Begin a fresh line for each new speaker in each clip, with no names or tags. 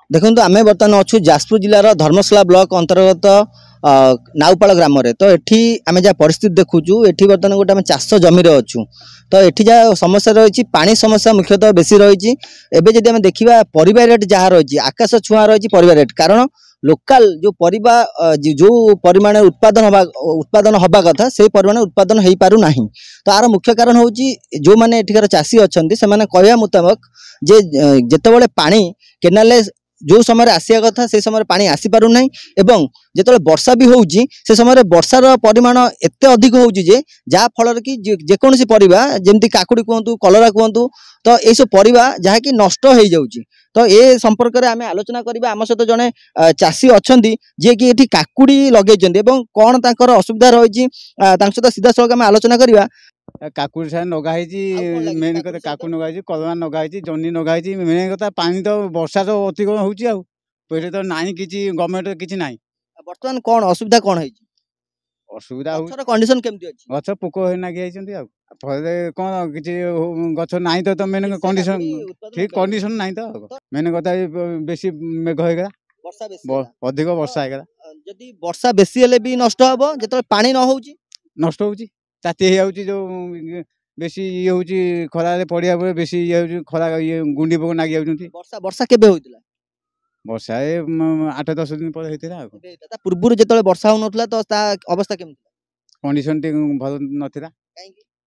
देखो आम बर्तमान अच्छु जाजपुर जिलार धर्मशाला ब्लॉक अंतर्गत नाउपाल ग्राम तो एठी आम जहाँ परिस्थिति देखुचु एठी बर्तमान गोटे आम चाष जमी अच्छु तो एठी जहाँ समस्या रही पानी समस्या मुख्यतः बेसी रही एवं जब आम देखा परिवा रेट जहाँ रही आकाश छुआ रही परिवा रेट कारण लोकल जो परिबा जो परिमाण उत्पादन हवा कथा से परिमाण उत्पादन हो पारु नाही तो आर मुख्य कारण हूँ जो मैंने एठिकार चाषी अच्छा से कहवा मुताबक जे जेतेबेले पानी केनाल जो समय आसिया कथा से समय पानी आसी पारु नहीं एवं जेतेबेले वर्षा भी होउची से समय वर्षार परिमाण एते अधिक होउची जे जा फल कि जेकोसी परिबा जेमती काकुड़ी कहतु कलरा कहतु तो ये सब परिबा जहाँ कि नष्ट हो जाउची तो ये संपर्क में आम आलोचना करबा आम सहित जड़े चाषी अच्छा जी कि ये काकुड़ी लगे कौन तांकर असुविधा रही सहित सीधा सड़क आम आलोचना करवा
काकुड़ी सारे नगाई मेन कथा काकुड़ी नगाई कलमा नगाई जन्नी नगाई मेन कथा पानी तो वर्षा तो अतिक्रमण होती तो नाई किसी गवर्नमेंट किसी ना
बर्तमान कौन असुविधा कौन है
असुविधा
कंडीशन केमती अछि
गछ पोक नागी कौन किसी गछ ना तो मेन कंडीशन ठीक कंडीशन ना तो मेन कथा बेसी मेघ होगा अधिक वर्षा होगा
जदि वर्षा बेसी हेले भी नष्ट हम जो पानी न हो
नष्ट हो ताती हो जो बेसी ये हूँ खरा पड़िया बेसी ये खरा ये गुंडी पोक नागी
वर्षा वर्षा केबे होइतिला
वर्षा 8-10 दिन पर होता
पूर्व जो वर्षा हो ना तो अवस्था केमती
कंडीशन भल नाला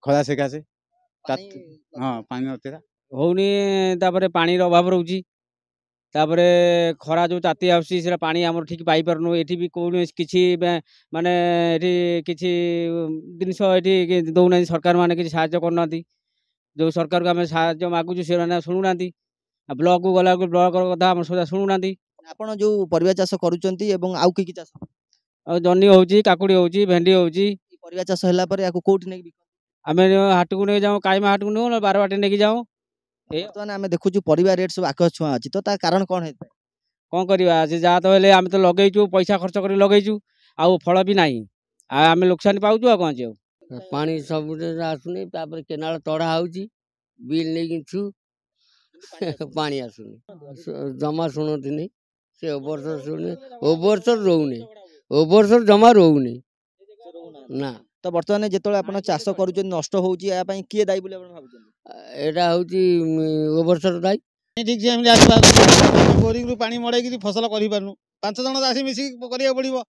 खरा सेकासे हाँ पानी नाला
होनी पानी अभाव रोची खरा जो ताती आसी पानी आम ठीक पाई पारनु ये भी कौन किसी माने किसी जिनस ये दौना सरकार मैंने किसी साहाय्य करना जो सरकार को आम साहाय्य मागुचु से शुणुना ब्लॉक को गला ब्लॉक कथा आम सब शुणुना
आपण जो परिवा चाष करूचंती एवं आउ की चाष
जन्नी होची काकुड़ी होची भेंडी होची
परिवा चाष होला पर याको कोठी नै
आमे हाट को नहीं जाऊँ काइमा हाट को नहीं बारवाटी नहीं जाऊँ
बर्तमान आम देखु परिवा रेट सब आकाश छुआ अच्छी तो कारण कौन है
कौन करवा जहाँ तो हेले आम तो लगेचु पैसा खर्च कर लगेचु आउ फल भी नहीं आम लोकसान पाऊँ कौन जो
पानी सब आसुनी केनाल तड़ा होची बिल नहीं छु पानी आसुनी जमा शुणुनी से ओभर शुणी ओभर रोने ओभर जमा रोने ना
तो बर्तमान जो आप चाष कर नष्ट हो किए दायी
एटा हूँ ओभर दायी
ठीक से बोरिंग पानी मड़ाई फसल कर 5 जन चाषी मिसिक करा पड़ो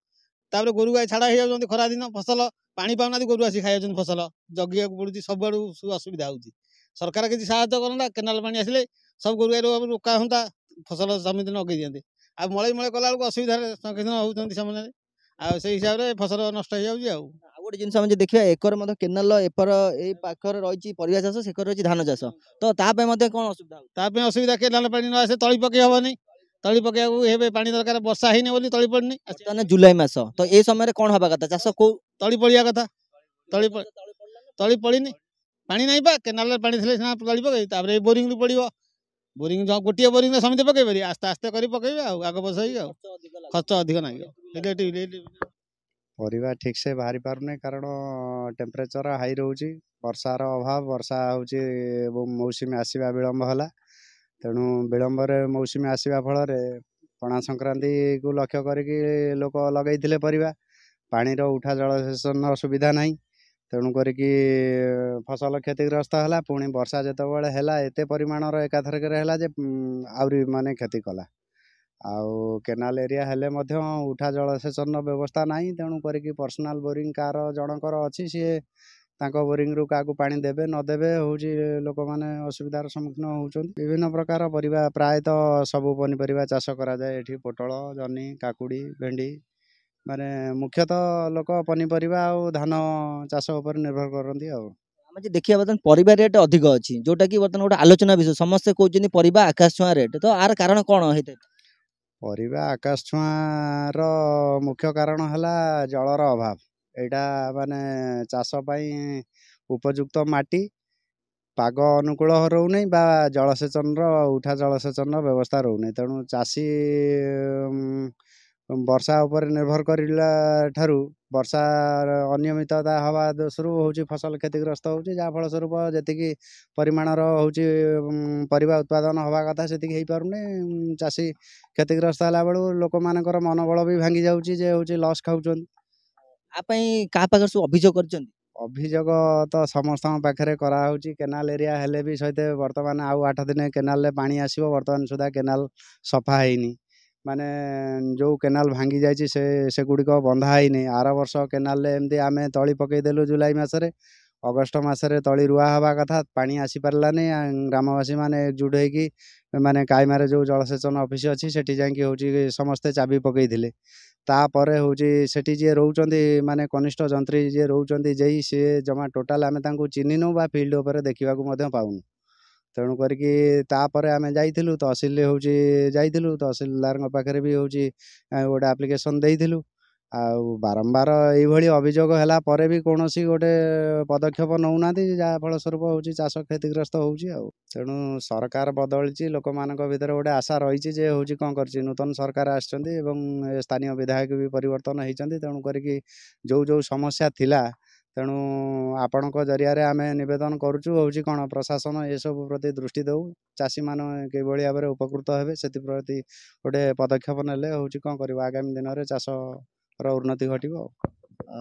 तापर गोरु गाई छाड़ा हो खरा दिन फसल पानी पाऊना गोरु आसी खाई फसल जगिया पड़ू सब आड़ू असुविधा होती सरकार किसी साहाय्य करना केनाल पानी आसिले सब गोरु गाई रोका हाँ फसल समिति लगे दिखते आ मलई मलई कला असुविधार सम्मुखीन होती से हिसाब से फसल नष्ट हो जाए
गोटे जिन देखिए एकर केनाल एपर ए पाखर रही परिवा चाष से रही धान चाष तो कौन असुविधा
असुविधा केनाल पानी न आसे तली पकई हेनी तली पकड़ा पानी दरकार वर्षा है बोली तली पड़नी
जुलाई मास तो ये समय कौन हवा कथा चाष को
तली पड़िया कथा तली पड़नी पानी नहीं पा केनाल पानी थे तली पकई बोरिंग पड़ो बोरिंग गोटे बोरिंग समिति पकई पारि आस्ते आस्ते कर पकईबे आग बसई खर्च अधिक ना
परिवा ठीक से बाहरी पारने कारण टेम्परेचर हाई रोचे वर्षार अभाव वर्षा हूँ मौसुमी आसवा विलम्ब है तेणु विलम्ब मौसुमी आसवा फल पणा संक्रांति को लक्ष्य करके लोक लगे परिवा पानीर उठा जलसेचन सुविधा नहीं तेणु करके फसल क्षतिग्रस्त है पुणी वर्षा जितेबाला है एत परिमाणर एकाथरक आहरी माने क्षति कला आउ केनाल एरिया हेले मध्य उठा जलसेचन व्यवस्था नहीं तेणु करके पर्सनाल बोरिंग कार जनकर अच्छी सी बोरिंग रु क्या पानी देवे नदेवे हूँ लोक मैंने असुविधार सम्मुखीन होती विभिन्न प्रकार परिबा प्रायतः सबू पनीपरिया चाष कराए पोटल जन्नी काकुड़ी भेंडी माने मुख्यतः लोक पनीपरिया और धान चाष उपर निर्भर करती
देखिए बर्तमान परिबा रेट अधिक अच्छी जोटा कि बर्तमान गोटे आलोचना विषय समस्ते कहते परिबा आकाश छुआ रेट तो आर कारण कौन है
परिबा आकाश छुआर मुख्य कारण है जलर अभाव यहाँ माने चाष उपयुक्त माटी पाग अनुकूल रोने बा जलसेचन उठा जलसेचन व्यवस्था रोने तेणु चाषी वर्षा उपर निर्भर करला ठारू वर्षा अनियमितता हवा दोषरू होची फसल क्षतिग्रस्त होची जा फल स्वरूप जेतिकी परिमाणर होची परिबा उत्पादन हवा कथा सेतिकी हेई पारुने चासी क्षतिग्रस्त होला बेलू लोक मानकर मनोबल भी भांगी जाउची जे होची लॉस खाउचन
आ पई का पाकर सब अभियोग करछन
अभियोग तो समस्त पाखे करा होची केनाल एरिया हेले भी सहित वर्तमान आउ 8 दिन केनाल ले पानी आसीबो वर्तमान सुधा केनाल सफा हेइनी माने जो केनाल भांगी जाइए से गुड़िक बंधा ही आर वर्ष केनाल एमती आम तली पकईदेलु जुलाई मसरे अगस्ट मसरे तली रुआ हवा कथा पानी आसी पारानी ग्रामवासी मैंने एकजुट होगी माने काईमारे जो जलसेचन ऑफिस अच्छी सेठी जाकि हूँ समस्ते चाबी पकईले तापर हूँ सेठी जी रोचंती माने कनिष्ठ जंत्री जी रोचंती जेई सी जमा टोटाल आम चिन्हनु बा फील्ड उपर देखा पाऊनु तेणु करके आम जाइलु तहसिल हूँ जाइलु तहसिलदार पाखे भी हूँ गोटे आप्लिकेसन देइलु आ बारंबार ये अभियोग है पर भी कौन गोटे पदक्षेप नौना जहाँफल स्वरूप हूँ चाष क्षतिग्रस्त होणु सरकार बदली लोक मान भर गोटे आशा रही हूँ कौन कर नूतन सरकार आसछन्ति स्थानीय विधायक भी परिवर्तन होती तेणु करके जो जो समस्या थिला तेणु आपण जरिया आम नवेदन करुचु हूँ कौन प्रशासन ये सब प्रति दृष्टि दौ चाषी मान कि भाव में उपकृत हे से प्रति गोटे पदक्षेप नेले हूँ कौन कर आगामी दिन में चाष उन्नति घटिबो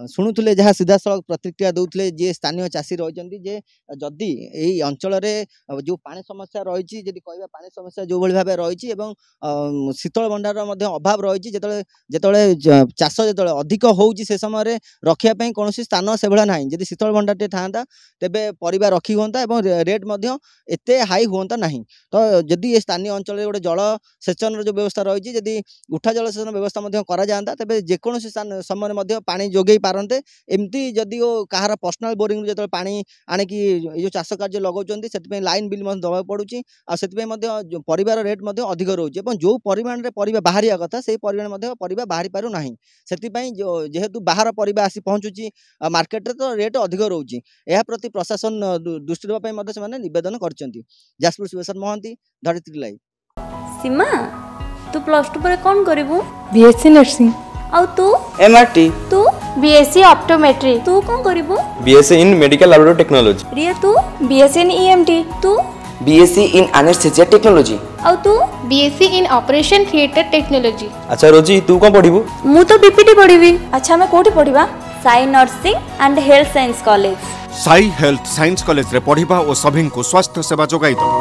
शुणुले जहाँ सीधा सड़क प्रतिक्रिया दौले जी स्थानीय चाषी रही जदि यही अंचल जो पानी समस्या रही कह पानी समस्या जो भाव रही शीतल भंडार अभाव रही जो चाष जो अधिक हो समय रखापी कौन स्थान से भाया ना जब शीतल भंडार था तेरे परिवार रखी होता रेट एत हाई होता ना तो जदि ये स्थानीय अंचल गोटे जल सेचन जो व्यवस्था रही जदि उठा जल सेचन व्यवस्था करा जाता तेज जेकोसी समय पानी जोगे पारते एमती जदि कहार पर्सनाल बोरिंग जो पानी आणिकी जो चाष कार्य लगाउछन्ति से लाइन बिल दबा पड़ुछि आ से परिवार रेट अधिक रोचे जो परिमाण रे परिबा बाहरिया कथा से परिमाण परिबा बाहरी पारु नाही सेतिपई जेहेतु बाहर परिबा आसी पहुँचुछि मार्केट रे तो रेट अधिक रोचे यह प्रति प्रशासन दृष्टि देबा पई मध्ये सेमाने निवेदन करछन्ति। जाजपुर शिवेश्वर महंती, धरित्री लाइव।
सीमा तू +2 पर कौन करिवु?
BSc nursing.
और तू?
एमआरटी।
तू?
BSc optometry.
तू कौन करिवु?
BSc in medical laboratory technology.
Riya तू?
BSc in EMT.
तू?
BSc in anaesthesia technology.
और तू?
BSc in operation theatre technology.
अच्छा रोजी तू कौन पढ़िबु?
मु तो बीपीटी पढ़िबी।
अच्छा मैं कोठी पढ़िबा?
Sai nursing and health science college.
Sai health science college रे पढ़िबा और सभी को स्वास्थ्य सेवा जोगाई दो।